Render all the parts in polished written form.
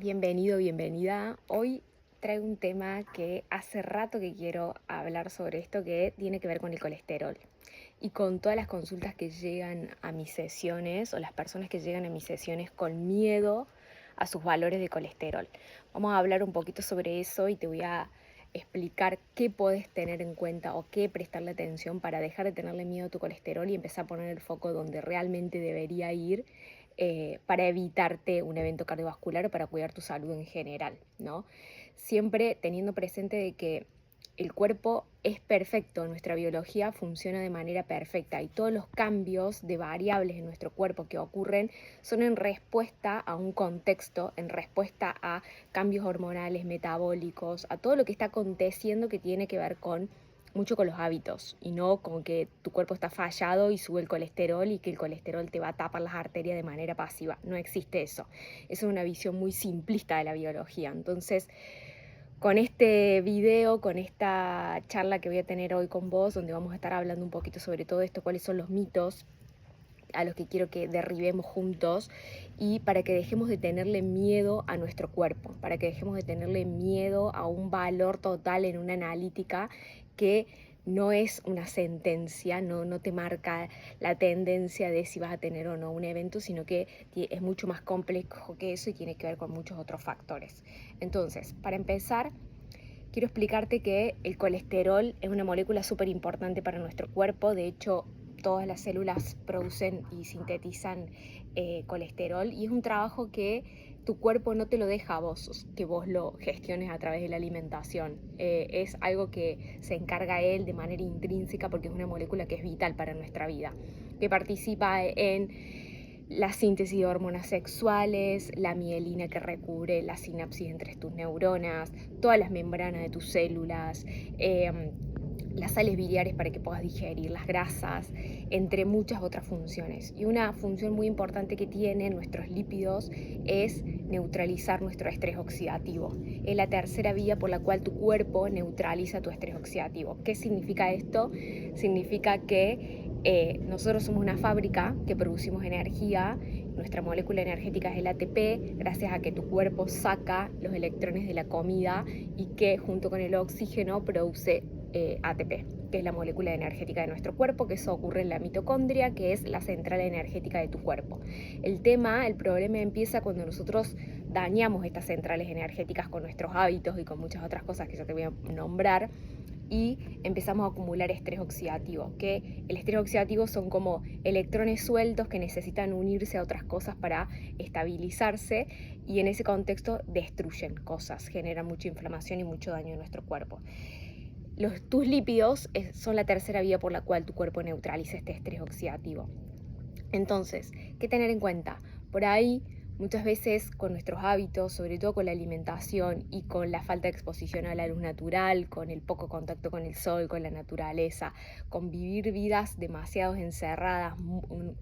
Bienvenido, bienvenida. Hoy traigo un tema que hace rato que quiero hablar sobre esto, que tiene que ver con el colesterol y con todas las consultas que llegan a mis sesiones o las personas que llegan a mis sesiones con miedo a sus valores de colesterol. Vamos a hablar un poquito sobre eso y te voy a explicar qué puedes tener en cuenta o qué prestarle atención para dejar de tenerle miedo a tu colesterol y empezar a poner el foco donde realmente debería ir, para evitarte un evento cardiovascular o para cuidar tu salud en general, ¿no? Siempre teniendo presente de que el cuerpo es perfecto, nuestra biología funciona de manera perfecta y todos los cambios de variables en nuestro cuerpo que ocurren son en respuesta a un contexto, en respuesta a cambios hormonales, metabólicos, a todo lo que está aconteciendo que tiene que ver con mucho con los hábitos y no con que tu cuerpo está fallado y sube el colesterol y que el colesterol te va a tapar las arterias de manera pasiva. No existe eso. Esa es una visión muy simplista de la biología. Entonces, con este video, con esta charla que voy a tener hoy con vos, donde vamos a estar hablando un poquito sobre todo esto, cuáles son los mitos a los que quiero que derribemos juntos y para que dejemos de tenerle miedo a nuestro cuerpo, para que dejemos de tenerle miedo a un valor total en una analítica que no es una sentencia, no te marca la tendencia de si vas a tener o no un evento, sino que es mucho más complejo que eso y tiene que ver con muchos otros factores. Entonces, para empezar, quiero explicarte que el colesterol es una molécula súper importante para nuestro cuerpo. De hecho, todas las células producen y sintetizan colesterol y es un trabajo que tu cuerpo no te lo deja a vos, que vos lo gestiones a través de la alimentación. Es algo que se encarga él de manera intrínseca porque es una molécula que es vital para nuestra vida, que participa en la síntesis de hormonas sexuales, la mielina que recubre la sinapsis entre tus neuronas, todas las membranas de tus células, las sales biliares para que puedas digerir las grasas, entre muchas otras funciones. Y una función muy importante que tienen nuestros lípidos es neutralizar nuestro estrés oxidativo. Es la tercera vía por la cual tu cuerpo neutraliza tu estrés oxidativo. ¿Qué significa esto? Significa que nosotros somos una fábrica que producimos energía, nuestra molécula energética es el ATP, gracias a que tu cuerpo saca los electrones de la comida y que junto con el oxígeno produce ATP, que es la molécula energética de nuestro cuerpo, que eso ocurre en la mitocondria, que es la central energética de tu cuerpo. El problema empieza cuando nosotros dañamos estas centrales energéticas con nuestros hábitos y con muchas otras cosas que ya te voy a nombrar, y empezamos a acumular estrés oxidativo, que el estrés oxidativo son como electrones sueltos que necesitan unirse a otras cosas para estabilizarse y en ese contexto destruyen cosas, generan mucha inflamación y mucho daño en nuestro cuerpo. Tus lípidos son la tercera vía por la cual tu cuerpo neutraliza este estrés oxidativo. Entonces, ¿qué tener en cuenta? Por ahí, muchas veces con nuestros hábitos, sobre todo con la alimentación y con la falta de exposición a la luz natural, con el poco contacto con el sol, con la naturaleza, con vivir vidas demasiado encerradas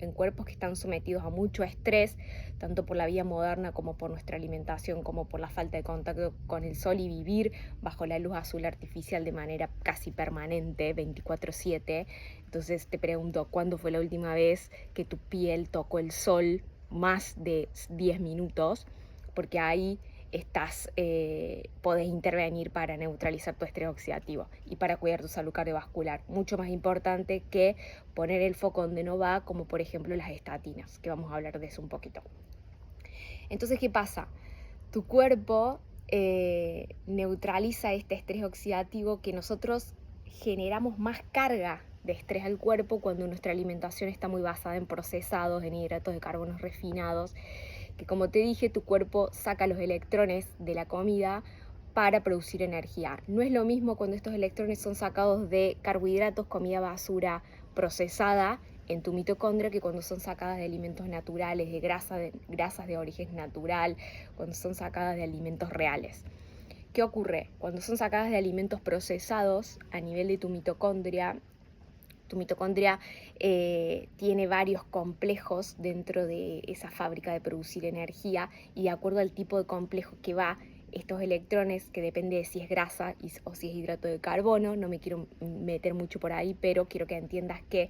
en cuerpos que están sometidos a mucho estrés, tanto por la vida moderna como por nuestra alimentación, como por la falta de contacto con el sol y vivir bajo la luz azul artificial de manera casi permanente, 24/7. Entonces te pregunto, ¿cuándo fue la última vez que tu piel tocó el sol más de 10 minutos? Porque ahí podés intervenir para neutralizar tu estrés oxidativo y para cuidar tu salud cardiovascular. Mucho más importante que poner el foco donde no va, como por ejemplo las estatinas, que vamos a hablar de eso un poquito. Entonces, ¿qué pasa? Tu cuerpo neutraliza este estrés oxidativo que nosotros generamos más carga de estrés al cuerpo cuando nuestra alimentación está muy basada en procesados, en hidratos de carbono refinados, que como te dije, tu cuerpo saca los electrones de la comida para producir energía. No es lo mismo cuando estos electrones son sacados de carbohidratos, comida basura procesada en tu mitocondria, que cuando son sacadas de alimentos naturales, grasas de origen natural, cuando son sacadas de alimentos reales. ¿Qué ocurre? Cuando son sacadas de alimentos procesados a nivel de tu mitocondria tiene varios complejos dentro de esa fábrica de producir energía y de acuerdo al tipo de complejo que va, estos electrones, que depende de si es grasa o si es hidrato de carbono, no me quiero meter mucho por ahí, pero quiero que entiendas que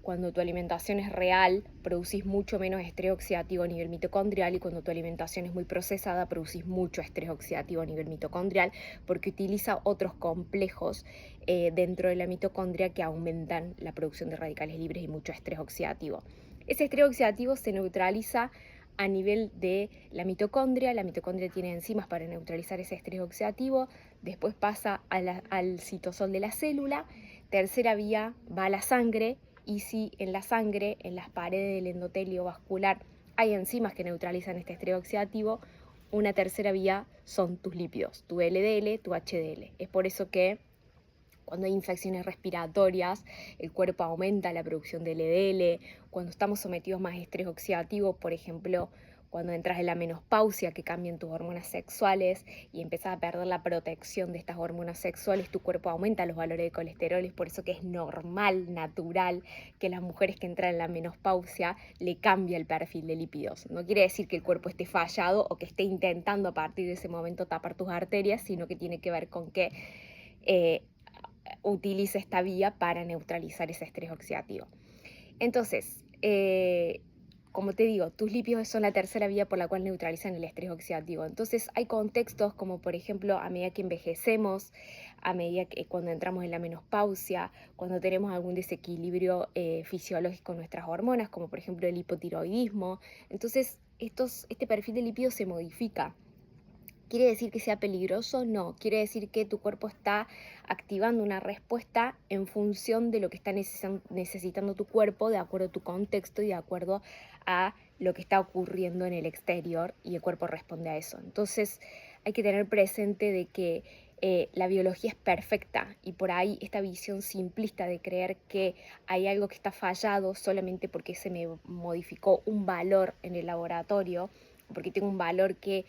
cuando tu alimentación es real, producís mucho menos estrés oxidativo a nivel mitocondrial, y cuando tu alimentación es muy procesada, producís mucho estrés oxidativo a nivel mitocondrial, porque utiliza otros complejos dentro de la mitocondria que aumentan la producción de radicales libres y mucho estrés oxidativo. Ese estrés oxidativo se neutraliza a nivel de la mitocondria. La mitocondria tiene enzimas para neutralizar ese estrés oxidativo, después pasa al citosol de la célula, tercera vía va a la sangre, y si en la sangre, en las paredes del endotelio vascular, hay enzimas que neutralizan este estrés oxidativo, una tercera vía son tus lípidos, tu LDL, tu HDL. Es por eso que cuando hay infecciones respiratorias, el cuerpo aumenta la producción de LDL. Cuando estamos sometidos más a estrés oxidativo, por ejemplo, cuando entras en la menopausia, que cambian tus hormonas sexuales y empiezas a perder la protección de estas hormonas sexuales, tu cuerpo aumenta los valores de colesterol. Es por eso que es normal, natural, que las mujeres que entran en la menopausia le cambia el perfil de lípidos. No quiere decir que el cuerpo esté fallado o que esté intentando a partir de ese momento tapar tus arterias, sino que tiene que ver con que utiliza esta vía para neutralizar ese estrés oxidativo. Entonces, como te digo, tus lípidos son la tercera vía por la cual neutralizan el estrés oxidativo. Entonces hay contextos como, por ejemplo, a medida que envejecemos, a medida que cuando entramos en la menopausia, cuando tenemos algún desequilibrio fisiológico en nuestras hormonas, como por ejemplo el hipotiroidismo. Entonces este perfil de lípidos se modifica. ¿Quiere decir que sea peligroso? No. Quiere decir que tu cuerpo está activando una respuesta en función de lo que está necesitando tu cuerpo, de acuerdo a tu contexto y de acuerdo a lo que está ocurriendo en el exterior, y el cuerpo responde a eso. Entonces hay que tener presente de que la biología es perfecta, y por ahí esta visión simplista de creer que hay algo que está fallado solamente porque se me modificó un valor en el laboratorio, porque tengo un valor que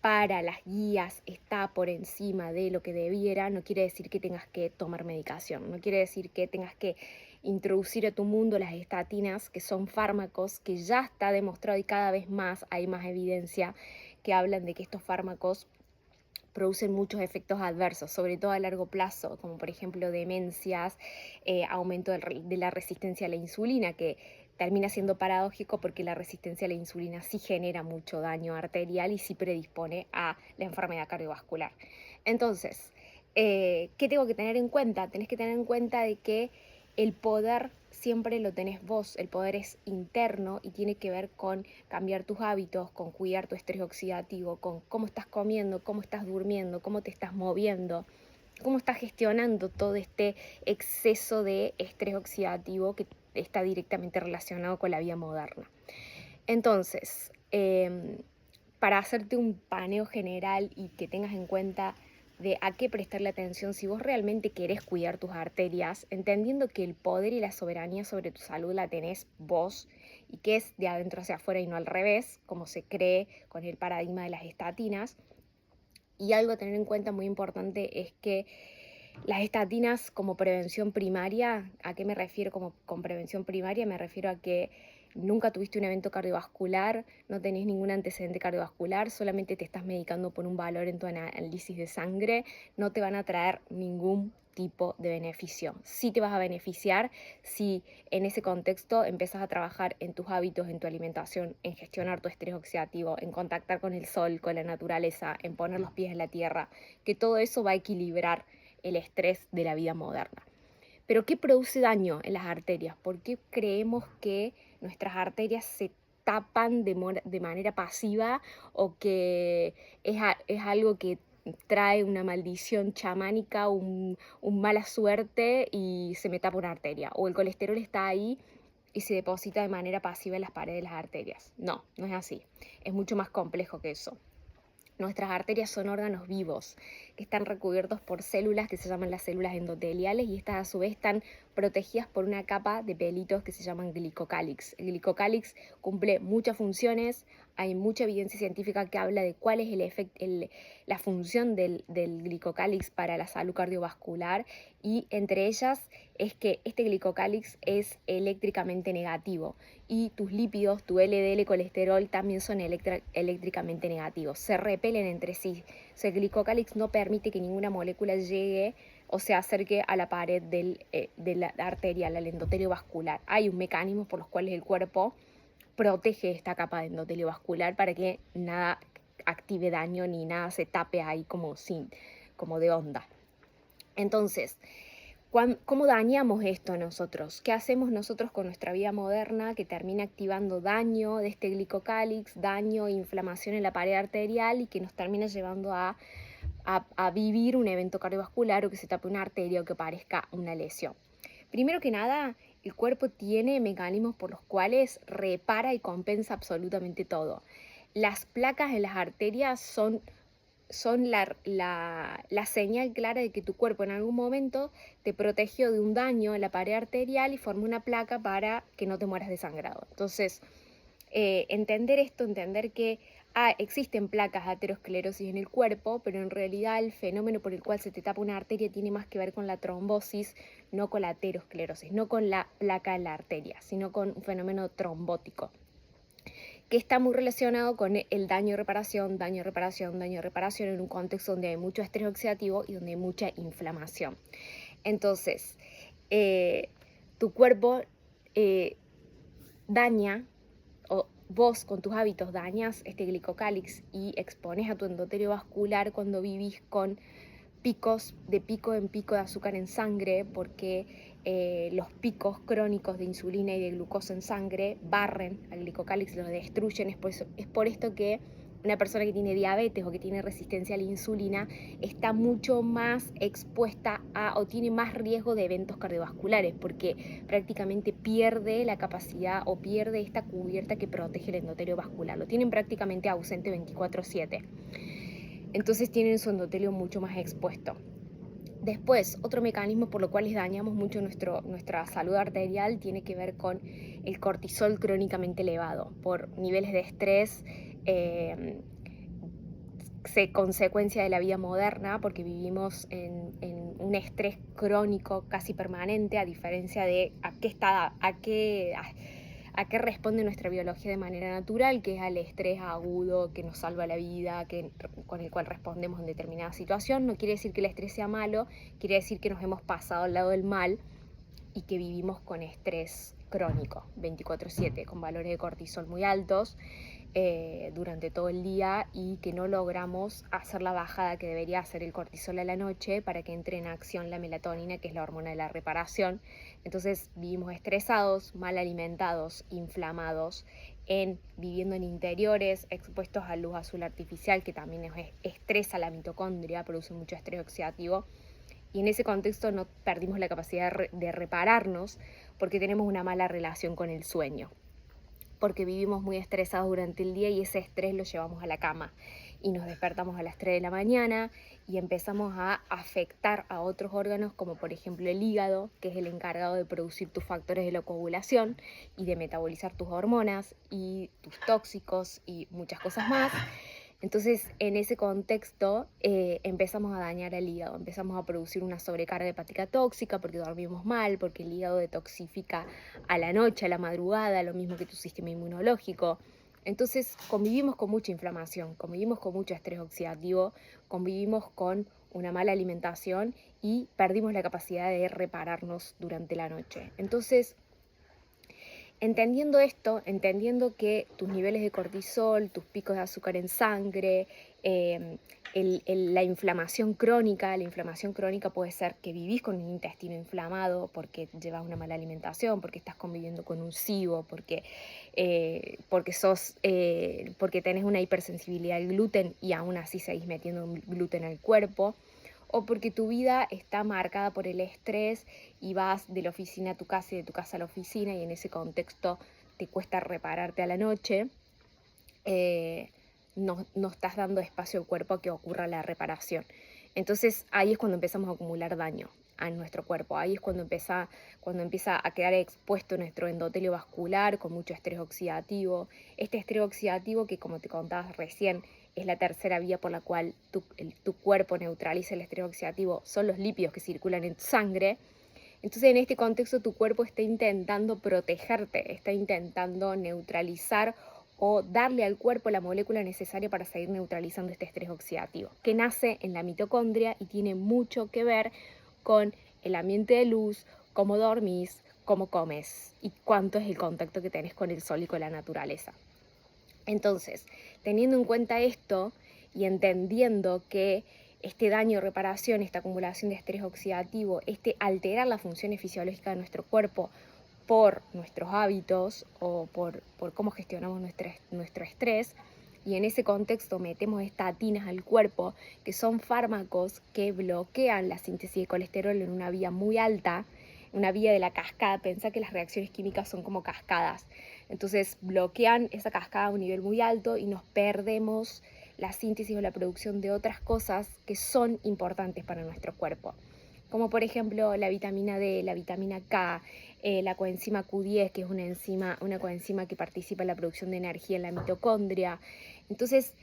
para las guías está por encima de lo que debiera, no quiere decir que tengas que tomar medicación, no quiere decir que tengas que introducir a tu mundo las estatinas, que son fármacos que ya está demostrado, y cada vez más hay más evidencia que hablan de que estos fármacos producen muchos efectos adversos, sobre todo a largo plazo, como por ejemplo demencias, aumento de la resistencia a la insulina, que termina siendo paradójico porque la resistencia a la insulina sí genera mucho daño arterial y sí predispone a la enfermedad cardiovascular. Entonces, ¿qué tengo que tener en cuenta? Tenés que tener en cuenta de que el poder siempre lo tenés vos, el poder es interno y tiene que ver con cambiar tus hábitos, con cuidar tu estrés oxidativo, con cómo estás comiendo, cómo estás durmiendo, cómo te estás moviendo, cómo estás gestionando todo este exceso de estrés oxidativo que está directamente relacionado con la vida moderna. Entonces, para hacerte un paneo general y que tengas en cuenta de a qué prestarle atención si vos realmente querés cuidar tus arterias, entendiendo que el poder y la soberanía sobre tu salud la tenés vos, y que es de adentro hacia afuera y no al revés, como se cree con el paradigma de las estatinas. Y algo a tener en cuenta muy importante es que las estatinas como prevención primaria, ¿a qué me refiero con prevención primaria? Me refiero a que nunca tuviste un evento cardiovascular, no tenés ningún antecedente cardiovascular, solamente te estás medicando por un valor en tu análisis de sangre, no te van a traer ningún tipo de beneficio. Sí te vas a beneficiar si en ese contexto empezás a trabajar en tus hábitos, en tu alimentación, en gestionar tu estrés oxidativo, en contactar con el sol, con la naturaleza, en poner los pies en la tierra, que todo eso va a equilibrar el estrés de la vida moderna. Pero ¿qué produce daño en las arterias? ¿Por qué creemos que nuestras arterias se tapan de manera pasiva, o que es algo que trae una maldición chamánica, un mala suerte y se me tapa una arteria? ¿O el colesterol está ahí y se deposita de manera pasiva en las paredes de las arterias? No, no es así. Es mucho más complejo que eso. Nuestras arterias son órganos vivos que están recubiertos por células que se llaman las células endoteliales, y estas a su vez están protegidas por una capa de pelitos que se llaman glicocálix. El glicocálix cumple muchas funciones, hay mucha evidencia científica que habla de cuál es la función del glicocálix para la salud cardiovascular, y entre ellas es que este glicocálix es eléctricamente negativo, y tus lípidos, tu LDL, colesterol, también son eléctricamente negativos, se repelen entre sí. O sea, el glicocálix no permite que ninguna molécula llegue o se acerque a la pared de la arterial, al endotelio vascular. Hay un mecanismo por los cuales el cuerpo protege esta capa de endotelio vascular para que nada active daño ni nada se tape ahí como de onda. Entonces, ¿cómo dañamos esto nosotros? ¿Qué hacemos nosotros con nuestra vida moderna que termina activando daño de este glicocálix, daño e inflamación en la pared arterial y que nos termina llevando a vivir un evento cardiovascular o que se tape una arteria o que parezca una lesión? Primero que nada, el cuerpo tiene mecanismos por los cuales repara y compensa absolutamente todo. Las placas en las arterias son la señal clara de que tu cuerpo en algún momento te protegió de un daño en la pared arterial y formó una placa para que no te mueras desangrado. Entonces, entender esto, entender que existen placas de aterosclerosis en el cuerpo, pero en realidad el fenómeno por el cual se te tapa una arteria tiene más que ver con la trombosis, no con la aterosclerosis, no con la placa en la arteria, sino con un fenómeno trombótico, que está muy relacionado con el daño, reparación, daño, reparación, daño, reparación, en un contexto donde hay mucho estrés oxidativo y donde hay mucha inflamación. Entonces, tu cuerpo daña, o vos con tus hábitos dañas este glicocálix y expones a tu endotelio vascular cuando vivís con picos de pico en pico de azúcar en sangre, porque los picos crónicos de insulina y de glucosa en sangre barren al glicocálix, lo destruyen. Es por esto que una persona que tiene diabetes o que tiene resistencia a la insulina está mucho más expuesta a o tiene más riesgo de eventos cardiovasculares, porque prácticamente pierde la capacidad o pierde esta cubierta que protege el endotelio vascular. Lo tienen prácticamente ausente 24/7. Entonces tienen su endotelio mucho más expuesto. Después, otro mecanismo por lo cual dañamos mucho nuestra salud arterial tiene que ver con el cortisol crónicamente elevado por niveles de estrés, consecuencia de la vida moderna, porque vivimos en un estrés crónico casi permanente, a diferencia de a qué responde nuestra biología de manera natural, que es al estrés agudo que nos salva la vida, con el cual respondemos en determinada situación. No quiere decir que el estrés sea malo, quiere decir que nos hemos pasado al lado del mal y que vivimos con estrés crónico 24/7, con valores de cortisol muy altos durante todo el día, y que no logramos hacer la bajada que debería hacer el cortisol a la noche para que entre en acción la melatonina, que es la hormona de la reparación. Entonces vivimos estresados, mal alimentados, inflamados, viviendo en interiores, expuestos a luz azul artificial, que también estresa la mitocondria, produce mucho estrés oxidativo. Y en ese contexto no perdimos la capacidad de repararnos, porque tenemos una mala relación con el sueño, porque vivimos muy estresados durante el día y ese estrés lo llevamos a la cama y nos despertamos a las 3 de la mañana y empezamos a afectar a otros órganos, como por ejemplo el hígado, que es el encargado de producir tus factores de la coagulación y de metabolizar tus hormonas y tus tóxicos y muchas cosas más. Entonces, en ese contexto, empezamos a dañar el hígado, empezamos a producir una sobrecarga hepática tóxica porque dormimos mal, porque el hígado detoxifica a la noche, a la madrugada, lo mismo que tu sistema inmunológico. Entonces, convivimos con mucha inflamación, convivimos con mucho estrés oxidativo, convivimos con una mala alimentación y perdimos la capacidad de repararnos durante la noche. Entonces, entendiendo esto, entendiendo que tus niveles de cortisol, tus picos de azúcar en sangre, la inflamación crónica puede ser que vivís con un intestino inflamado porque llevas una mala alimentación, porque estás conviviendo con un SIBO, porque tenés una hipersensibilidad al gluten y aún así seguís metiendo gluten al cuerpo, o porque tu vida está marcada por el estrés y vas de la oficina a tu casa y de tu casa a la oficina, y en ese contexto te cuesta repararte a la noche. No estás dando espacio al cuerpo a que ocurra la reparación. Entonces ahí es cuando empezamos a acumular daño a nuestro cuerpo. Ahí es cuando empieza a quedar expuesto nuestro endotelio vascular con mucho estrés oxidativo. Este estrés oxidativo, que como te contabas recién, es la tercera vía por la cual tu cuerpo neutraliza el estrés oxidativo, son los lípidos que circulan en tu sangre. Entonces, en este contexto, tu cuerpo está intentando protegerte, está intentando neutralizar o darle al cuerpo la molécula necesaria para seguir neutralizando este estrés oxidativo, que nace en la mitocondria y tiene mucho que ver con el ambiente de luz, cómo dormís, cómo comes y cuánto es el contacto que tenés con el sol y con la naturaleza. Entonces, teniendo en cuenta esto y entendiendo que este daño, reparación, esta acumulación de estrés oxidativo, este alterar las funciones fisiológicas de nuestro cuerpo por nuestros hábitos o por cómo gestionamos nuestro estrés, y en ese contexto metemos estatinas al cuerpo, que son fármacos que bloquean la síntesis de colesterol en una vía muy alta, una vía de la cascada. Pensá que las reacciones químicas son como cascadas. Entonces bloquean esa cascada a un nivel muy alto y nos perdemos la síntesis o la producción de otras cosas que son importantes para nuestro cuerpo, como por ejemplo la vitamina D, la vitamina K, la coenzima Q10, que es una coenzima que participa en la producción de energía en la mitocondria. Entonces,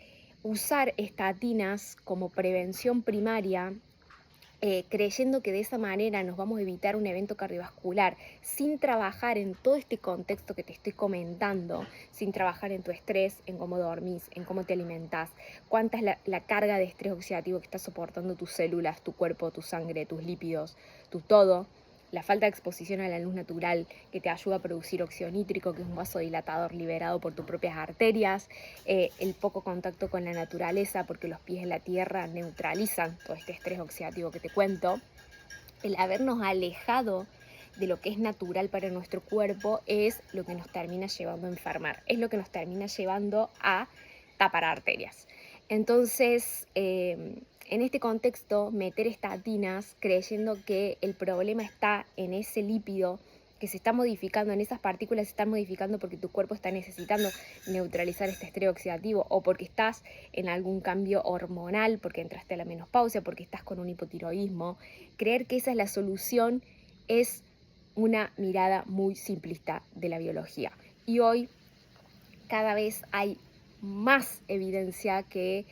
usar estatinas como prevención primaria, creyendo que de esa manera nos vamos a evitar un evento cardiovascular, sin trabajar en todo este contexto que te estoy comentando, sin trabajar en tu estrés, en cómo dormís, en cómo te alimentás, cuánta es la carga de estrés oxidativo que está soportando tus células, tu cuerpo, tu sangre, tus lípidos, tu todo. La falta de exposición a la luz natural, que te ayuda a producir óxido nítrico, que es un vasodilatador liberado por tus propias arterias, el poco contacto con la naturaleza, porque los pies en la tierra neutralizan todo este estrés oxidativo que te cuento, el habernos alejado de lo que es natural para nuestro cuerpo es lo que nos termina llevando a enfermar, es lo que nos termina llevando a tapar arterias. Entonces, en este contexto, meter estatinas creyendo que el problema está en ese lípido que se está modificando, en esas partículas se están modificando porque tu cuerpo está necesitando neutralizar este estrés oxidativo, o porque estás en algún cambio hormonal, porque entraste a la menopausia, porque estás con un hipotiroidismo. Creer que esa es la solución es una mirada muy simplista de la biología. Y hoy cada vez hay más evidencia que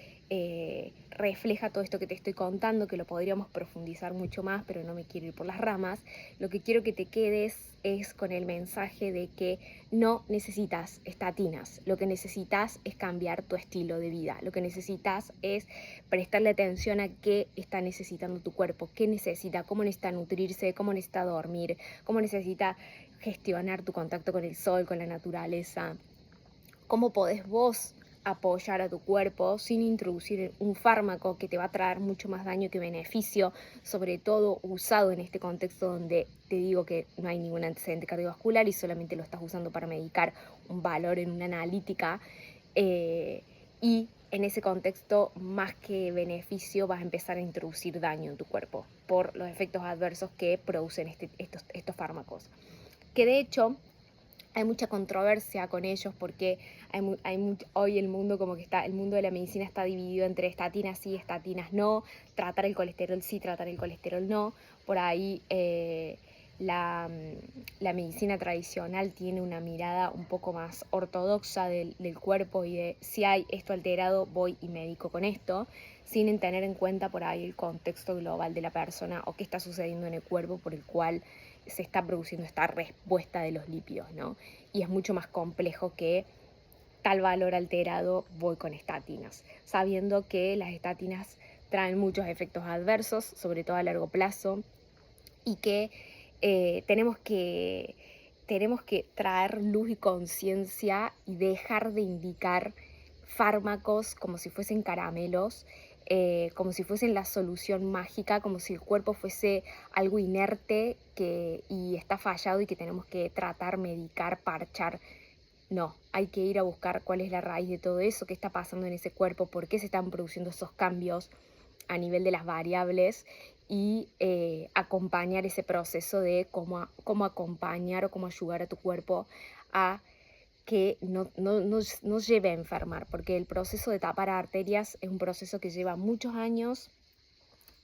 refleja todo esto que te estoy contando, que lo podríamos profundizar mucho más, pero no me quiero ir por las ramas. Lo que quiero que te quedes es con el mensaje de que no necesitas estatinas, lo que necesitas es cambiar tu estilo de vida, lo que necesitas es prestarle atención a qué está necesitando tu cuerpo, qué necesita, cómo necesita nutrirse, cómo necesita dormir, cómo necesita gestionar tu contacto con el sol, con la naturaleza, cómo podés vos apoyar a tu cuerpo sin introducir un fármaco que te va a traer mucho más daño que beneficio, sobre todo usado en este contexto donde te digo que no hay ningún antecedente cardiovascular y solamente lo estás usando para medicar un valor en una analítica, y en ese contexto, más que beneficio, vas a empezar a introducir daño en tu cuerpo por los efectos adversos que producen estos fármacos, que de hecho hay mucha controversia con ellos, porque hoy el mundo como que el mundo de la medicina está dividido entre estatinas sí, estatinas no, tratar el colesterol sí, tratar el colesterol no. Por ahí la medicina tradicional tiene una mirada un poco más ortodoxa del cuerpo y de si hay esto alterado, voy y medico con esto, sin tener en cuenta por ahí el contexto global de la persona o qué está sucediendo en el cuerpo por el cual se está produciendo esta respuesta de los lípidos, ¿no? Y es mucho más complejo que tal valor alterado, voy con estatinas, sabiendo que las estatinas traen muchos efectos adversos, sobre todo a largo plazo, y que tenemos que traer luz y conciencia y dejar de indicar fármacos como si fuesen caramelos, como si fuesen la solución mágica, como si el cuerpo fuese algo inerte y está fallado y que tenemos que tratar, medicar, parchar. No, hay que ir a buscar cuál es la raíz de todo eso, qué está pasando en ese cuerpo, por qué se están produciendo esos cambios a nivel de las variables, y acompañar ese proceso de cómo acompañar o cómo ayudar a tu cuerpo a que no lleve a enfermar, porque el proceso de tapar arterias es un proceso que lleva muchos años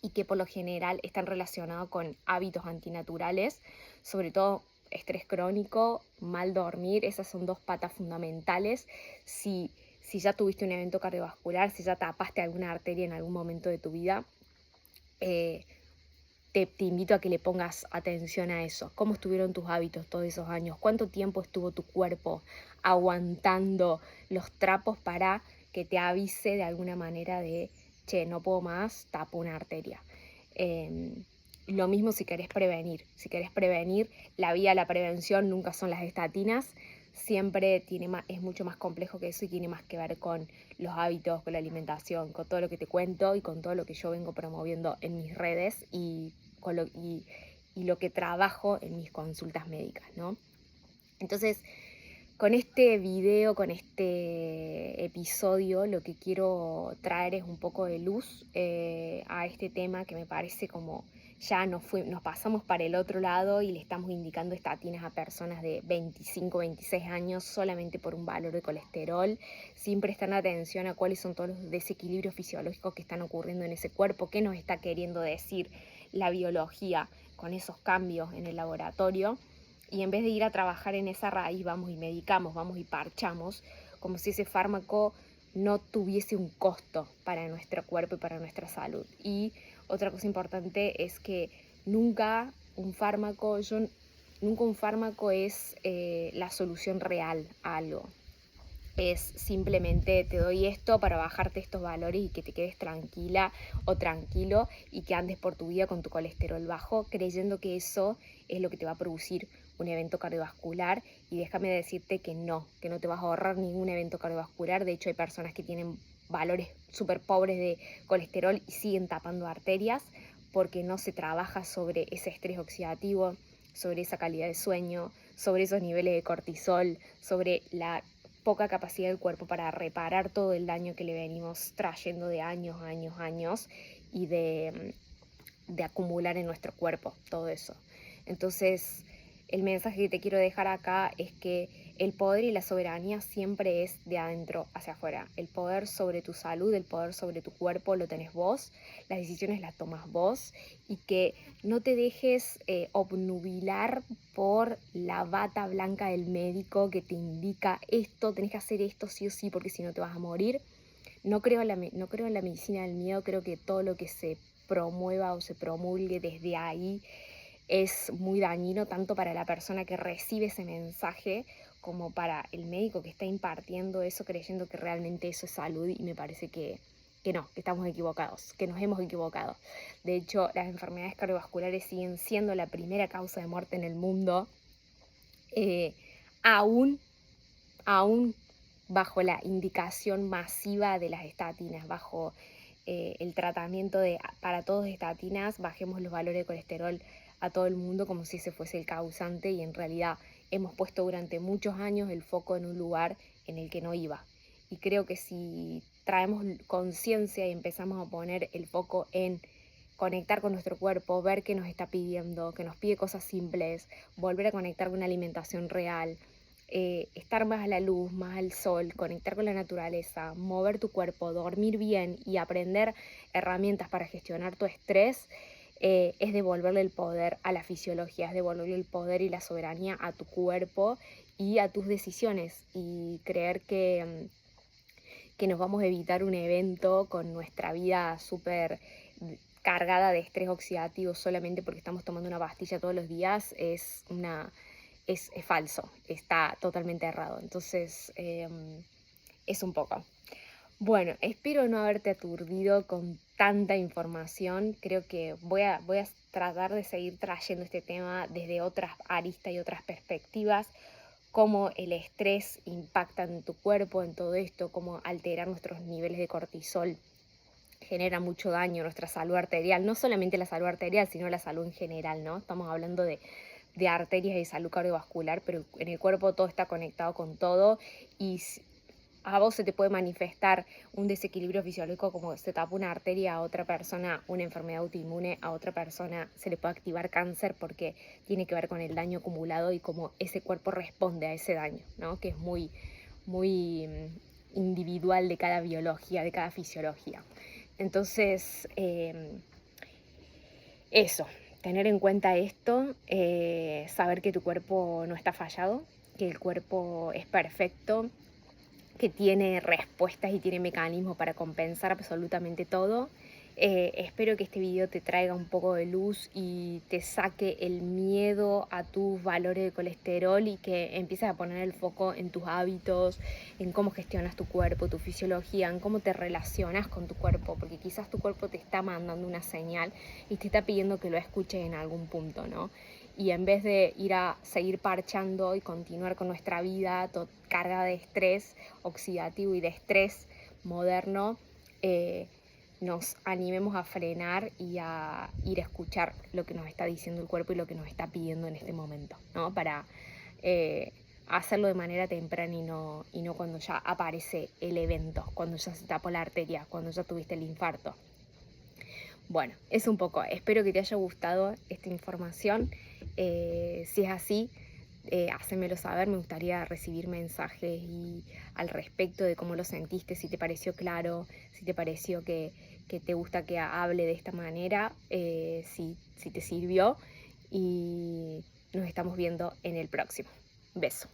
y que por lo general están relacionados con hábitos antinaturales, sobre todo estrés crónico, mal dormir. Esas son dos patas fundamentales. Si ya tuviste un evento cardiovascular, si ya tapaste alguna arteria en algún momento de tu vida, te invito a que le pongas atención a eso. ¿Cómo estuvieron tus hábitos todos esos años? ¿Cuánto tiempo estuvo tu cuerpo aguantando los trapos para que te avise de alguna manera de, che, no puedo más, tapo una arteria? lo mismo si querés prevenir. Si querés prevenir, la vía a la prevención nunca son las estatinas, siempre es mucho más complejo que eso y tiene más que ver con los hábitos, con la alimentación, con todo lo que te cuento y con todo lo que yo vengo promoviendo en mis redes y lo que trabajo en mis consultas médicas, ¿no? Entonces, con este video, con este episodio, lo que quiero traer es un poco de luz a este tema que me parece como ya nos pasamos para el otro lado y le estamos indicando estatinas a personas de 25, 26 años solamente por un valor de colesterol, sin prestar atención a cuáles son todos los desequilibrios fisiológicos que están ocurriendo en ese cuerpo, qué nos está queriendo decir la biología con esos cambios en el laboratorio. Y en vez de ir a trabajar en esa raíz, vamos y medicamos, vamos y parchamos, como si ese fármaco no tuviese un costo para nuestro cuerpo y para nuestra salud. Y otra cosa importante es que nunca un fármaco es la solución real a algo. Es simplemente te doy esto para bajarte estos valores y que te quedes tranquila o tranquilo y que andes por tu vida con tu colesterol bajo, creyendo que eso es lo que te va a producir un evento cardiovascular. Y déjame decirte que no te vas a ahorrar ningún evento cardiovascular. De hecho, hay personas que tienen valores súper pobres de colesterol y siguen tapando arterias porque no se trabaja sobre ese estrés oxidativo, sobre esa calidad de sueño, sobre esos niveles de cortisol, sobre la poca capacidad del cuerpo para reparar todo el daño que le venimos trayendo de años y de acumular en nuestro cuerpo todo eso. Entonces, el mensaje que te quiero dejar acá es que el poder y la soberanía siempre es de adentro hacia afuera. El poder sobre tu salud, el poder sobre tu cuerpo lo tenés vos, las decisiones las tomas vos y que no te dejes obnubilar por la bata blanca del médico que te indica esto, tenés que hacer esto sí o sí porque si no te vas a morir. No creo en la medicina del miedo, creo que todo lo que se promueva o se promulgue desde ahí es muy dañino tanto para la persona que recibe ese mensaje como para el médico que está impartiendo eso creyendo que realmente eso es salud, y me parece que no, que estamos equivocados, que nos hemos equivocado. De hecho, las enfermedades cardiovasculares siguen siendo la primera causa de muerte en el mundo, eh, aún, aún bajo la indicación masiva de las estatinas, bajo el tratamiento de para todos estatinas, bajemos los valores de colesterol a todo el mundo como si ese fuese el causante, y en realidad hemos puesto durante muchos años el foco en un lugar en el que no iba. Y creo que si traemos conciencia y empezamos a poner el foco en conectar con nuestro cuerpo, ver qué nos está pidiendo, que nos pide cosas simples, volver a conectar con una alimentación real, estar más a la luz, más al sol, conectar con la naturaleza, mover tu cuerpo, dormir bien y aprender herramientas para gestionar tu estrés, es devolverle el poder a la fisiología, es devolverle el poder y la soberanía a tu cuerpo y a tus decisiones, y creer que nos vamos a evitar un evento con nuestra vida súper cargada de estrés oxidativo solamente porque estamos tomando una pastilla todos los días es falso, está totalmente errado. Entonces, es un poco. Bueno, espero no haberte aturdido con tanta información. Creo que voy a tratar de seguir trayendo este tema desde otras aristas y otras perspectivas, cómo el estrés impacta en tu cuerpo, en todo esto, cómo alterar nuestros niveles de cortisol genera mucho daño a nuestra salud arterial, no solamente la salud arterial, sino la salud en general, ¿no? Estamos hablando de arterias y salud cardiovascular, pero en el cuerpo todo está conectado con todo, y a vos se te puede manifestar un desequilibrio fisiológico como se tapa una arteria, a otra persona una enfermedad autoinmune, a otra persona se le puede activar cáncer porque tiene que ver con el daño acumulado y cómo ese cuerpo responde a ese daño, ¿no? Que es muy, muy individual de cada biología, de cada fisiología. Entonces, eso, tener en cuenta esto, saber que tu cuerpo no está fallado, que el cuerpo es perfecto, que tiene respuestas y tiene mecanismos para compensar absolutamente todo, Espero que este video te traiga un poco de luz y te saque el miedo a tus valores de colesterol y que empieces a poner el foco en tus hábitos, en cómo gestionas tu cuerpo, tu fisiología, en cómo te relacionas con tu cuerpo, porque quizás tu cuerpo te está mandando una señal y te está pidiendo que lo escuches en algún punto, ¿no? Y en vez de ir a seguir parchando y continuar con nuestra vida cargada de estrés oxidativo y de estrés moderno, nos animemos a frenar y a ir a escuchar lo que nos está diciendo el cuerpo y lo que nos está pidiendo en este momento, ¿no? Para hacerlo de manera temprana y no cuando ya aparece el evento, cuando ya se tapó la arteria, cuando ya tuviste el infarto. Bueno, es un poco, espero que te haya gustado esta información. Si es así, hacémelo saber, me gustaría recibir mensajes al respecto de cómo lo sentiste, si te pareció claro, si te pareció que te gusta que hable de esta manera, si te sirvió, y nos estamos viendo en el próximo. Beso.